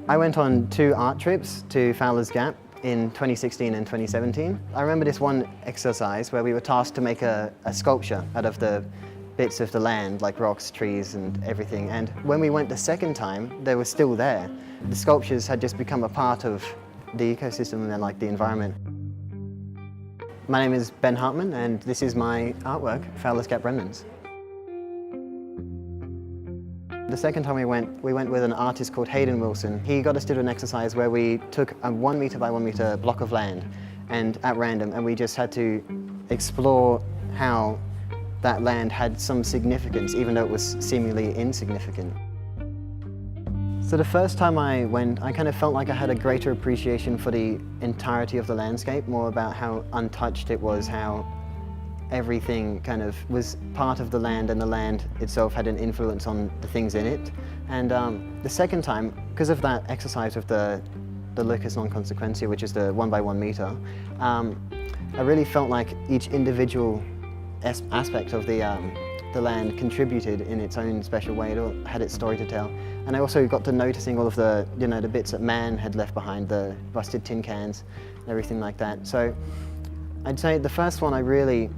I went on 2 art trips to Fowler's Gap in 2016 and 2017. I remember this one exercise where we were tasked to make a sculpture out of the bits of the land, like rocks, trees and everything. And when we went the second time, they were still there. The sculptures had just become a part of the ecosystem and like the environment. My name is Ben Hartmann and this is my artwork, Fowler's Gap Remnants. The second time we went with an artist called Hayden Wilson. He got us to do an exercise where we took a 1 meter by 1 meter block of land and at random, and we just had to explore how that land had some significance, even though it was seemingly insignificant. So the first time I went, I kind of felt like I had a greater appreciation for the entirety of the landscape, more about how untouched it was, how everything kind of was part of the land and the land itself had an influence on the things in it. And the second time, because of that exercise with the Lucas non-consequentia, which is the 1 by 1 meter, I really felt like each individual aspect of the land contributed in its own special way. It all had its story to tell. And I also got to noticing all of the, the bits that man had left behind, the rusted tin cans and everything like that. So I'd say the first one I really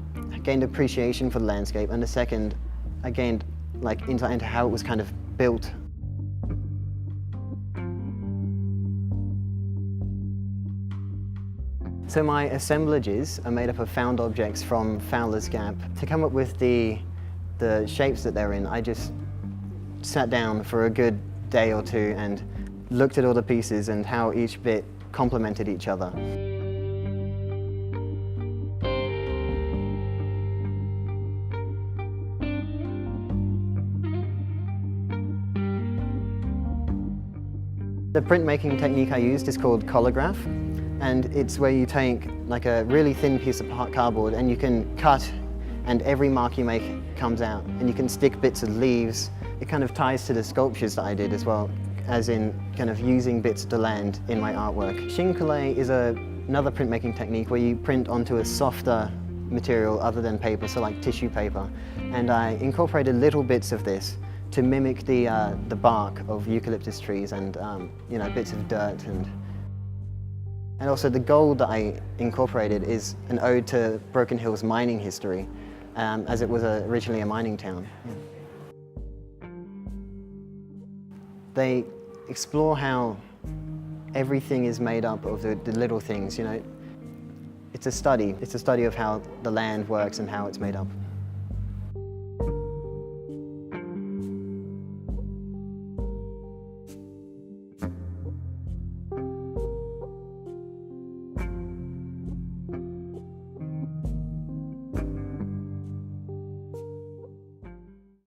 gained appreciation for the landscape, and the second I gained like insight into how it was kind of built. So my assemblages are made up of found objects from Fowler's Gap. To come up with the shapes that they're in, I just sat down for a good day or two and looked at all the pieces and how each bit complemented each other. The printmaking technique I used is called collograph, and it's where you take like a really thin piece of cardboard and you can cut, and every mark you make comes out, and you can stick bits of leaves. It kind of ties to the sculptures that I did as well, as in kind of using bits of the land in my artwork. Chine-collé is another printmaking technique where you print onto a softer material other than paper, so like tissue paper, and I incorporated little bits of this to mimic the bark of eucalyptus trees and bits of dirt, and also the gold that I incorporated is an ode to Broken Hill's mining history, as it was originally a mining town. Yeah. They explore how everything is made up of the little things. It's a study of how the land works and how it's made up.